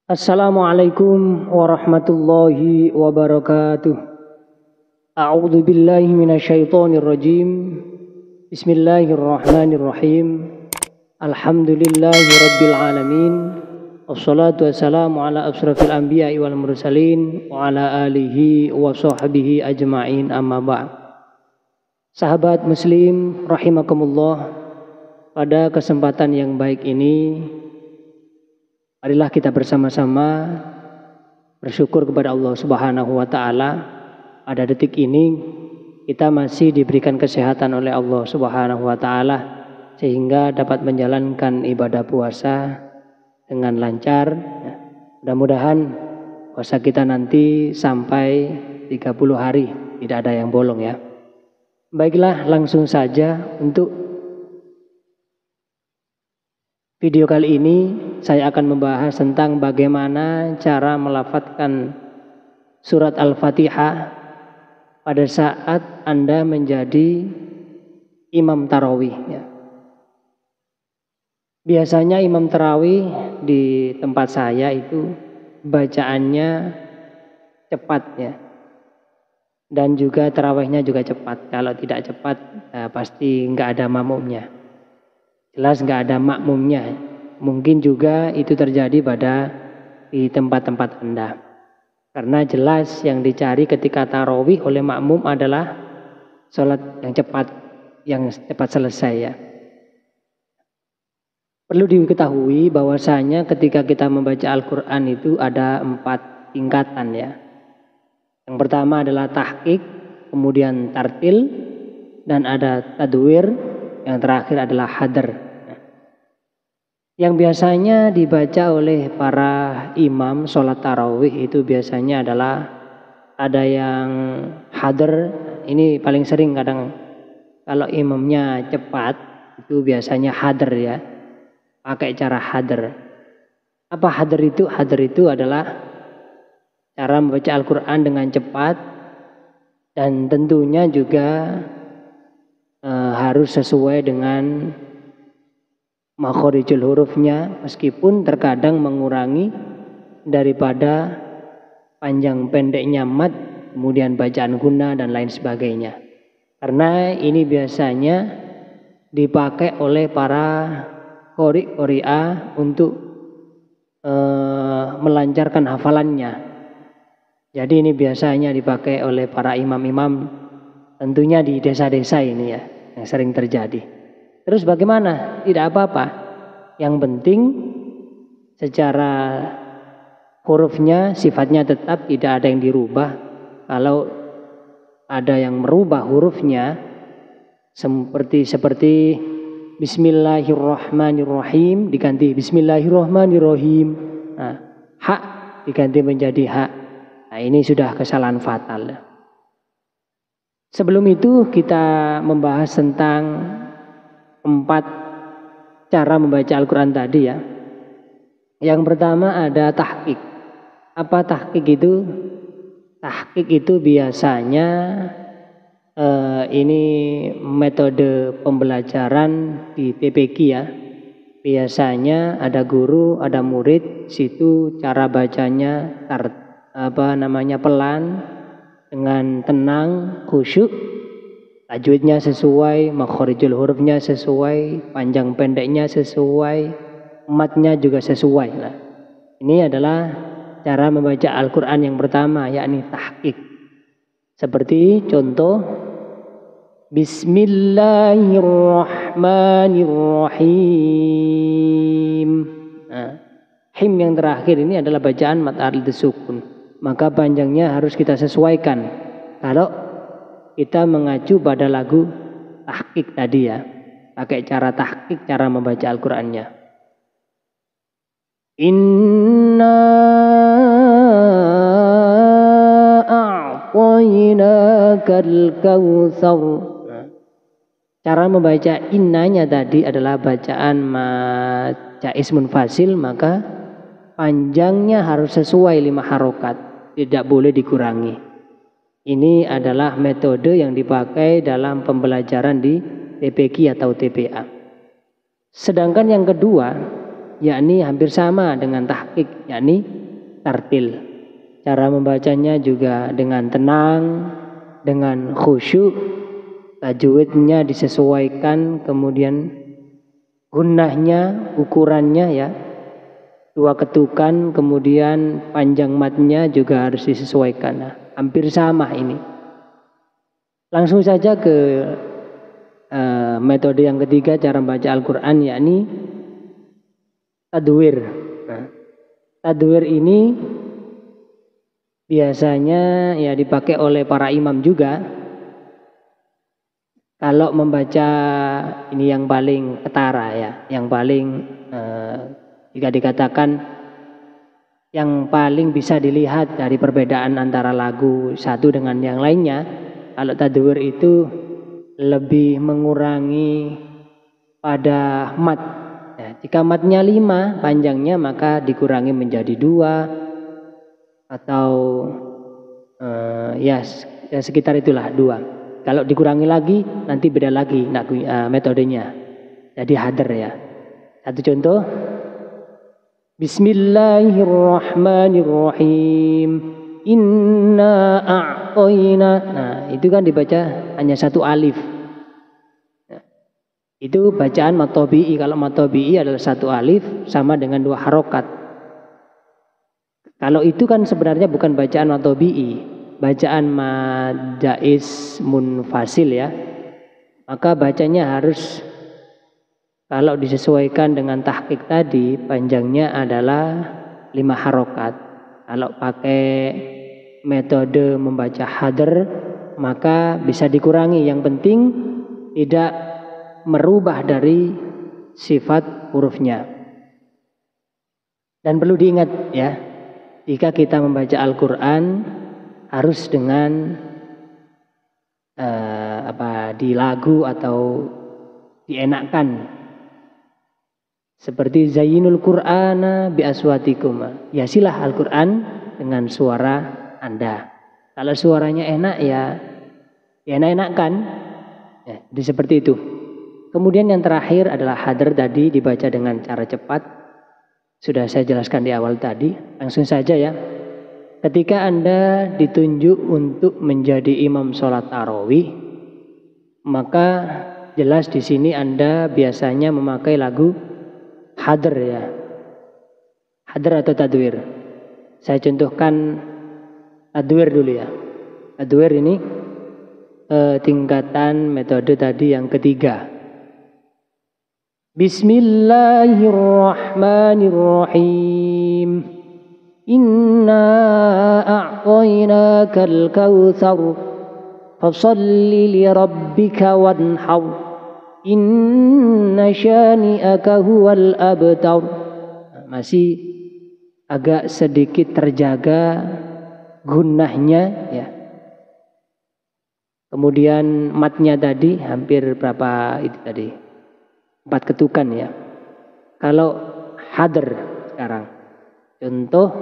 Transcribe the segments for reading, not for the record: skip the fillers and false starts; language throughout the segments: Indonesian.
Assalamualaikum warahmatullahi wabarakatuh. A'udzu billahi minasyaitonir rajim. Bismillahirrahmanirrahim. Alhamdulillahi rabbil alamin. Wassalatu wassalamu ala asrafil anbiya'i wal mursalin wa ala alihi wa sahbihi ajma'in, amma ba'd. Sahabat muslim rahimakumullah, pada kesempatan yang baik ini marilah kita bersama-sama bersyukur kepada Allah Subhanahu wa taala. Pada detik ini kita masih diberikan kesehatan oleh Allah Subhanahu wa taala sehingga dapat menjalankan ibadah puasa dengan lancar. Mudah-mudahan puasa kita nanti sampai 30 hari, tidak ada yang bolong ya. Baiklah, langsung saja untuk video kali ini saya akan membahas tentang bagaimana cara melafadzkan surat Al-Fatihah pada saat Anda menjadi imam tarawih. Biasanya imam tarawih di tempat saya itu bacaannya cepat ya, dan juga tarawihnya juga cepat. Kalau tidak cepat pasti nggak ada makmumnya. Jelas nggak ada makmumnya. Mungkin juga itu terjadi di tempat-tempat Anda. Karena jelas yang dicari ketika tarawih oleh makmum adalah sholat yang cepat selesai ya. Perlu diketahui bahwasanya ketika kita membaca Al-Quran itu ada 4 tingkatan ya. Yang pertama adalah tahqiq, kemudian tartil, dan ada tadwir, yang terakhir adalah hadar. Yang biasanya dibaca oleh para imam sholat tarawih itu biasanya adalah ada yang hadar. Ini paling sering kadang kalau imamnya cepat itu biasanya hadar ya, pakai cara hadar. Apa hadar itu? Hadar itu adalah cara membaca Al-Quran dengan cepat dan tentunya juga harus sesuai dengan makhorijul hurufnya, meskipun terkadang mengurangi daripada panjang pendeknya mad, kemudian bacaan guna dan lain sebagainya. Karena ini biasanya dipakai oleh para qari'ah untuk melancarkan hafalannya. Jadi ini biasanya dipakai oleh para imam-imam, tentunya di desa-desa ini ya, yang sering terjadi. Terus bagaimana? Tidak apa-apa. Yang penting secara hurufnya sifatnya tetap, tidak ada yang dirubah. Kalau ada yang merubah hurufnya seperti Bismillahirrahmanirrahim diganti Bismillahirrahmanirrahim. Nah, hak diganti menjadi hak. Nah, ini sudah kesalahan fatal. Sebelum itu kita membahas tentang 4 cara membaca Al-Quran tadi ya. Yang pertama ada tahqiq. Apa tahqiq itu? Tahqiq itu biasanya ini metode pembelajaran di TPQ ya. Biasanya ada guru, ada murid, situ cara bacanya pelan, dengan tenang, khusyuk. Tajwidnya sesuai, makhorijul hurufnya sesuai, panjang pendeknya sesuai, matnya juga sesuai. Nah, ini adalah cara membaca Al-Quran yang pertama, yakni tahqiq. Seperti contoh Bismillahirrahmanirrahim. Nah, him yang terakhir ini adalah bacaan mad arid sukun. Maka panjangnya harus kita sesuaikan. Kalau kita mengacu pada lagu tahqiq tadi ya, pakai cara tahqiq, cara membaca Al-Qur'annya. Inna a'tainakal kautsar. Cara membaca innanya tadi adalah bacaan maca ismun fasil, maka panjangnya harus sesuai 5 harokat, tidak boleh dikurangi. Ini adalah metode yang dipakai dalam pembelajaran di TPQ atau TPA. Sedangkan yang kedua yakni hampir sama dengan tahqiq, yakni tartil. Cara membacanya juga dengan tenang, dengan khusyuk, tajwidnya disesuaikan, kemudian gunnahnya, ukurannya ya, 2 ketukan, kemudian panjang matnya juga harus disesuaikan. Nah, hampir sama ini. Langsung saja ke metode yang ketiga cara membaca Al-Quran, yakni tadwir. Nah, tadwir ini biasanya ya dipakai oleh para imam juga. Kalau membaca ini yang paling ketara ya, yang paling jika dikatakan yang paling bisa dilihat dari perbedaan antara lagu satu dengan yang lainnya, kalau tadwir itu lebih mengurangi pada mat. Ya, jika matnya 5 panjangnya maka dikurangi menjadi 2 atau ya sekitar itulah 2. Kalau dikurangi lagi nanti beda lagi metodenya. Jadi hadar ya. Satu contoh. Bismillahirrahmanirrahim. Inna a'toina. Nah, itu kan dibaca hanya 1 alif. Nah, itu bacaan mad tabi'i. Kalau mad tabi'i adalah 1 alif sama dengan 2 harokat. Kalau itu kan sebenarnya bukan bacaan mad tabi'i, bacaan mad jaiz munfasil ya. Maka bacanya harus, kalau disesuaikan dengan tahqiq tadi, panjangnya adalah 5 harokat. Kalau pakai metode membaca hadar, maka bisa dikurangi. Yang penting tidak merubah dari sifat hurufnya. Dan perlu diingat ya, jika kita membaca Al-Quran harus dengan di lagu atau dienakkan. Seperti zayyinul Qur'ana bi aswatikum. Hiasilah Al-Qur'an dengan suara Anda. Kalau suaranya enak ya enak-enakan. Ya, jadi seperti itu. Kemudian yang terakhir adalah hadar tadi dibaca dengan cara cepat. Sudah saya jelaskan di awal tadi. Langsung saja ya. Ketika Anda ditunjuk untuk menjadi imam sholat tarawih, maka jelas di sini Anda biasanya memakai lagu hadar ya. Hadar atau tadwir. Saya contohkan tadwir dulu ya. Tadwir ini tingkatan metode tadi yang ketiga. Bismillahirrahmanirrahim. Inna a'tainakal kautsar fasalli li rabbika wanhar. Inna syani'aka huwal abtar. Masih agak sedikit terjaga gunnahnya ya. Kemudian matnya tadi hampir berapa itu tadi? 4 ketukan ya. Kalau hadar sekarang, contoh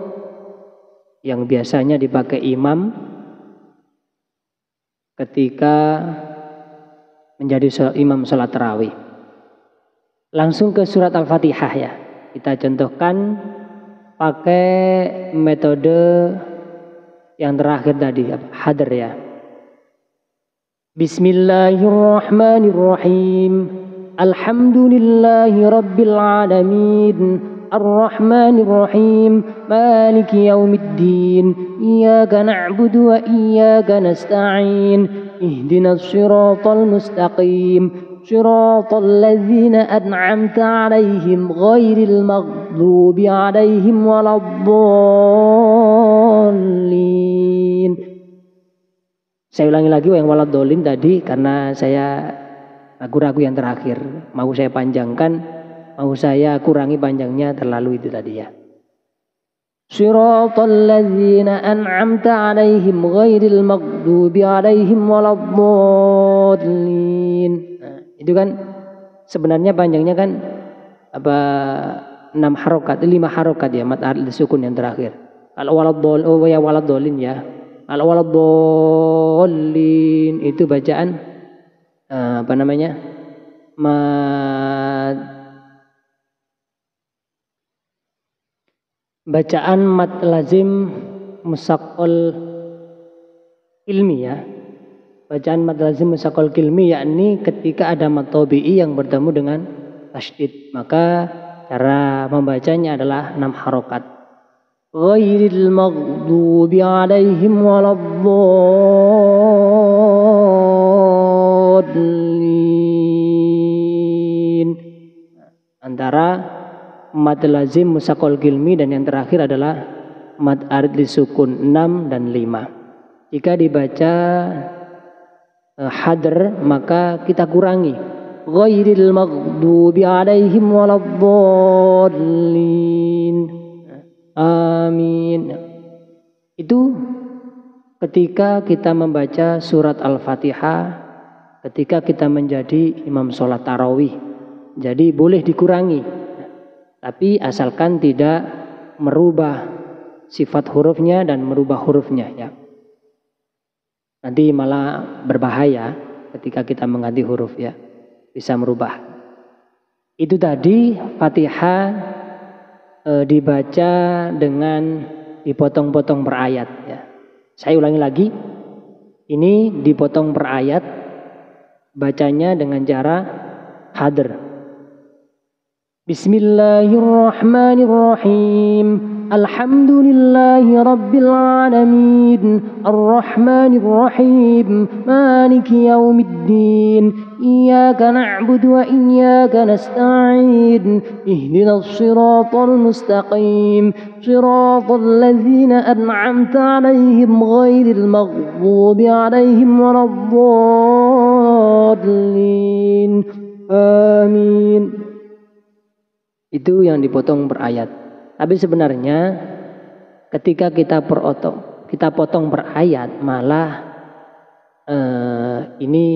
yang biasanya dipakai imam ketika menjadi imam sholat tarawih. Langsung ke surat Al-Fatihah ya. Kita contohkan pakai metode yang terakhir tadi, hadar ya. Bismillahirrahmanirrahim. Alhamdulillahi rabbil alamin. Ar-Rahmanir-Rahim. Maliki yaumiddin. Iyyaka na'budu wa iyyaka nasta'in. Ihdinas siratal mustaqim. Siratal ladzina an'amta 'alaihim ghairil maghdubi 'alaihim waladdallin. Saya ulangi lagi yang waladdallin tadi karena saya ragu-ragu yang terakhir. Mau saya panjangkan, mau saya kurangi panjangnya, terlalu itu tadi ya. Siratal ladzina an'amta 'alaihim ghairil maghdubi 'alaihim waladdallin. Nah, itu kan sebenarnya panjangnya kan 6 harokat, 5 harokat ya, mad sukun yang terakhir. Kalau waladdallin ya. Kalau waladdallin itu bacaan mad Bacaan mad lazim musaqqal ilmi ya. Bacaan mad lazim musaqqal ilmi yakni ketika ada mad tabi'i yang bertemu dengan tasydid, maka cara membacanya adalah 6 harokat. Ghairil maghdubi alaihim waladdallin. Antara mad lazim musaqqal ilmi dan yang terakhir adalah mad arid lisukun 6 dan 5. Jika dibaca hadr maka kita kurangi ghairil maghdubi alaihim waladdallin. Amin. Itu ketika kita membaca surat Al-Fatihah, ketika kita menjadi imam sholat tarawih. Jadi boleh dikurangi, tapi asalkan tidak merubah sifat hurufnya dan merubah hurufnya ya. Nanti malah berbahaya ketika kita mengganti huruf ya, bisa merubah. Itu tadi Fatihah dibaca dengan dipotong-potong per ayat ya. Saya ulangi lagi, ini dipotong per ayat, bacanya dengan cara hadr. Bismillahirrahmanirrahim. Alhamdulillahi rabbil alamin. Arrahmanirrahim. Maliki yaumiddin. Iyyaka na'budu wa iyyaka nasta'in. Ihdinas siratal mustaqim. Siratal ladzina an'amta 'alaihim ghairil maghdubi 'alaihim waladdallin. Amin. Itu yang dipotong per ayat. Tapi sebenarnya ketika kita potong per ayat malah ini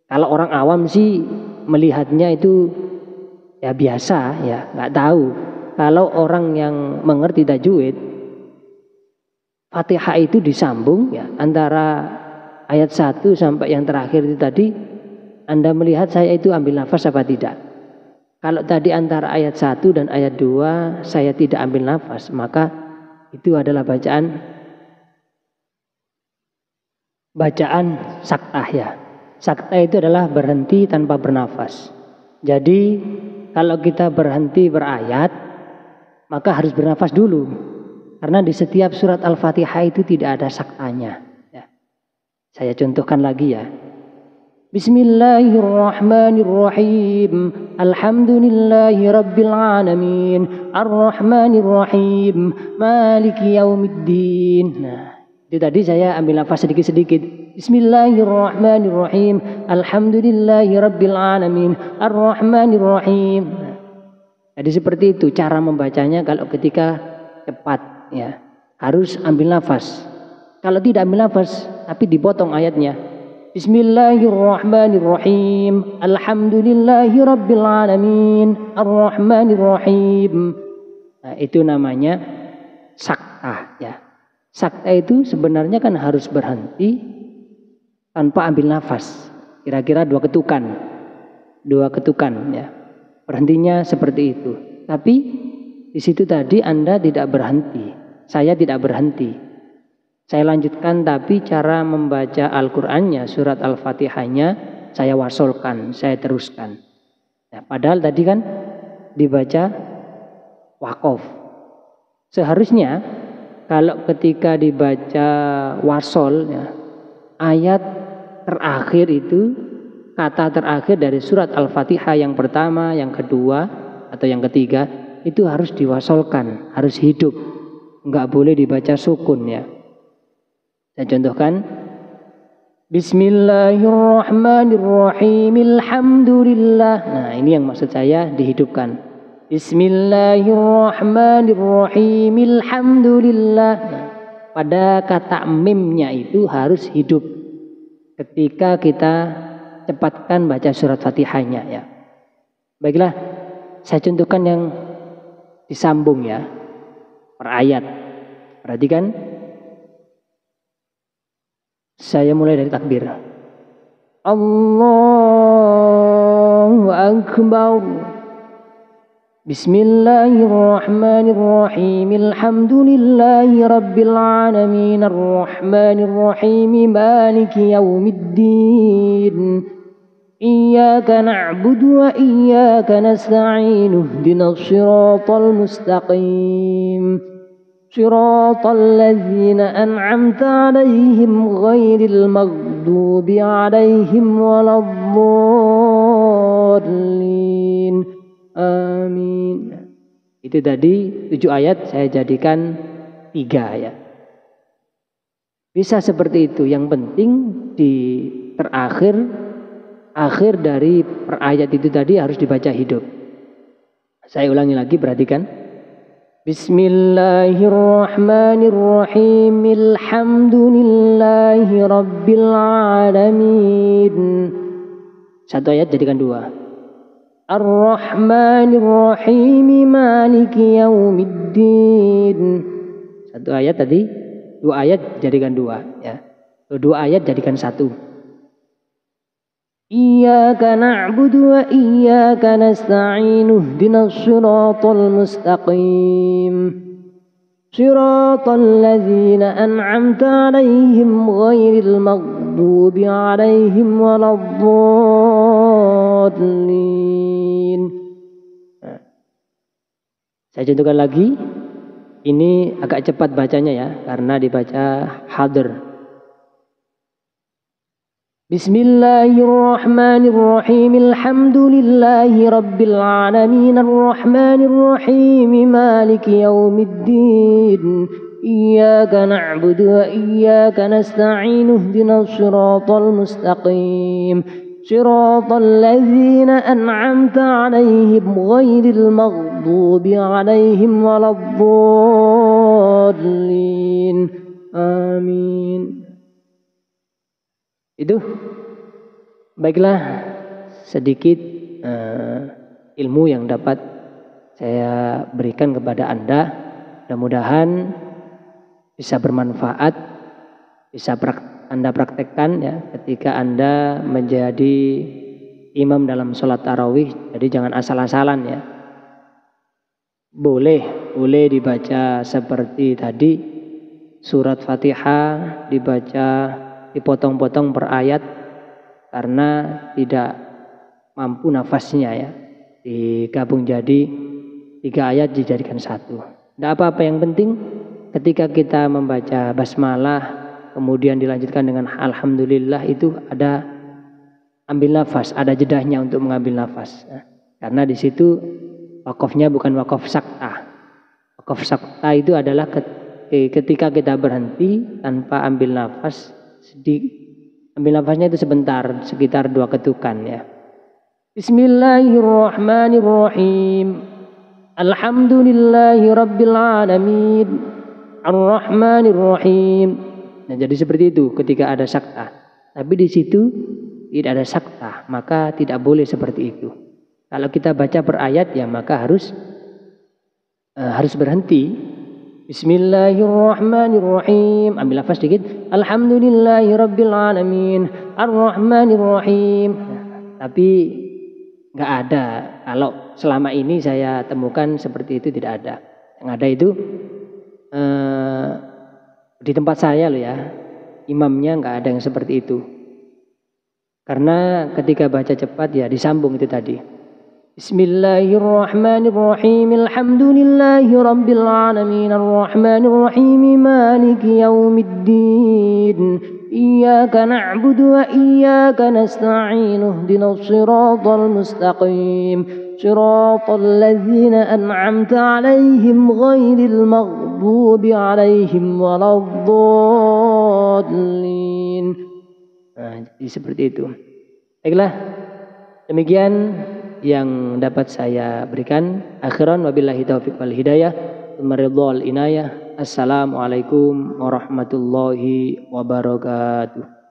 kalau orang awam sih melihatnya itu ya biasa ya, nggak tahu. Kalau orang yang mengerti tajwid, Fatihah itu disambung ya antara ayat 1 sampai yang terakhir itu tadi. Anda melihat saya itu ambil nafas apa tidak? Kalau tadi antara ayat 1 dan ayat 2 saya tidak ambil nafas, maka itu adalah bacaan saktah ya. Saktah itu adalah berhenti tanpa bernafas. Jadi kalau kita berhenti berayat, maka harus bernafas dulu. Karena di setiap surat Al-Fatihah itu tidak ada saktanya. Ya. Saya contohkan lagi ya. Bismillahirrahmanirrahim. Alhamdulillahi rabbil alamin. Arrahmanirrahim. Maliki yaumiddin. Nah, itu tadi saya ambil nafas sedikit-sedikit. Bismillahirrahmanirrahim. Alhamdulillahi rabbil alamin. Arrahmanirrahim. Nah, jadi seperti itu cara membacanya kalau ketika cepat ya. Harus ambil nafas. Kalau tidak ambil nafas tapi dipotong ayatnya. Bismillahirrahmanirrahim. Alhamdulillahi rabbil alamin. Arrahmanirrahim. Nah, itu namanya saktah ya. Saktah itu sebenarnya kan harus berhenti tanpa ambil nafas. Kira-kira 2 ketukan. 2 ketukan ya. Berhentinya seperti itu. Tapi di situ tadi Anda tidak berhenti. Saya tidak berhenti. Saya lanjutkan, tapi cara membaca Al-Qur'annya, surat Al-Fatihahnya saya wasolkan, saya teruskan. Nah, padahal tadi kan dibaca waqaf. Seharusnya kalau ketika dibaca wasol ya, ayat terakhir itu, kata terakhir dari surat Al-Fatihah yang pertama, yang kedua atau yang ketiga itu harus diwasolkan, harus hidup. Enggak boleh dibaca sukun ya. Saya contohkan. Bismillahirrahmanirrahim. Alhamdulillah. Nah, ini yang maksud saya dihidupkan. Bismillahirrahmanirrahim. Alhamdulillah. Nah, pada kata mimnya itu harus hidup ketika kita cepatkan baca surat Fatihahnya ya. Baiklah, saya contohkan yang disambung ya per ayat. Perhatikan. Saya mulai dari takbir. Allahu Akbar. Bismillahirrahmanirrahim. Alhamdulillahi rabbil alamin. Arrahmanirrahim. Maliki yaumiddin. Iyyaka na'budu wa iyyaka nasta'in. Ihdinas siratal mustaqim. Siratal ladzina an'amta 'alaihim ghairil maghdubi 'alaihim waladdallin. Amin. Itu tadi 7 ayat saya jadikan 3 ya. Bisa seperti itu. Yang penting di akhir dari per ayat itu tadi harus dibaca hidup. Saya ulangi lagi, perhatikan. Bismillahirrahmanirrahim. Alhamdulillahi rabbil alamin. Satu ayat jadikan 2. Ar-Rahmanir-Rahim. Maliki yaumiddin. Satu ayat tadi, 2 ayat jadikan 2 ya. 2 ayat jadikan 1. Iyyaka na'budu wa iyyaka nasta'in. Ihdinas siratal mustaqim. Siratal ladzina an'amta 'alaihim ghairil maghdubi 'alaihim waladdallin. Saya contohkan lagi. Ini agak cepat bacanya ya, karena dibaca hadr. Bismillahirrahmanirrahim. Alhamdulillahi rabbil alamin. Arrahmanirrahim. Maliki yaumiddin. Iyyaka na'budu wa iyyaka nasta'in. Ihdinas siratal mustaqim. Siratal ladzina an'amta 'alaihim ghairil maghdubi 'alaihim waladdallin. Amin. Itu baiklah sedikit ilmu yang dapat saya berikan kepada Anda. Mudah-mudahan bisa bermanfaat, bisa Anda praktekkan ya ketika Anda menjadi imam dalam sholat tarawih. Jadi jangan asal-asalan ya. Boleh dibaca seperti tadi, surat Fatihah dibaca dipotong-potong per ayat karena tidak mampu nafasnya ya. Digabung jadi 3 ayat dijadikan 1. Tidak apa-apa, yang penting ketika kita membaca basmalah kemudian dilanjutkan dengan alhamdulillah, itu ada ambil nafas, ada jedahnya untuk mengambil nafas ya. Karena di situ wakofnya bukan wakof sakta. Wakof sakta itu adalah ketika kita berhenti tanpa ambil nafas. Ambil nafasnya itu sebentar, sekitar 2 ketukan ya. Bismillahirrahmanirrahim. Alhamdulillahi rabbil alamin. Ar-Rahmanir-Rahim. Nah, jadi seperti itu ketika ada sakta. Tapi di situ tidak ada sakta, maka tidak boleh seperti itu. Kalau kita baca per ayat ya maka harus berhenti. Bismillahirrahmanirrahim. Ambil nafas sedikit. Alhamdulillahi rabbil alamin. Ar-Rahmanir-Rahim. Tapi nggak ada. Kalau selama ini saya temukan seperti itu tidak ada. Yang ada itu di tempat saya loh ya. Imamnya nggak ada yang seperti itu. Karena ketika baca cepat ya disambung itu tadi. Bismillahirrahmanirrahim. Alhamdulillahi rabbil alamin. Arrahmanirrahim. Maliki yaumiddin. Iyyaka na'budu wa iyyaka nasta'in. Ihdinas siratal mustaqim. Siratal ladzina an'amta 'alaihim ghairil maghdubi 'alaihim waladdallin. Nah, jadi seperti itu. Baiklah, demikian yang dapat saya berikan. Akhiran wabillahi taufiq wal hidayah. Assalamualaikum warahmatullahi wabarakatuh.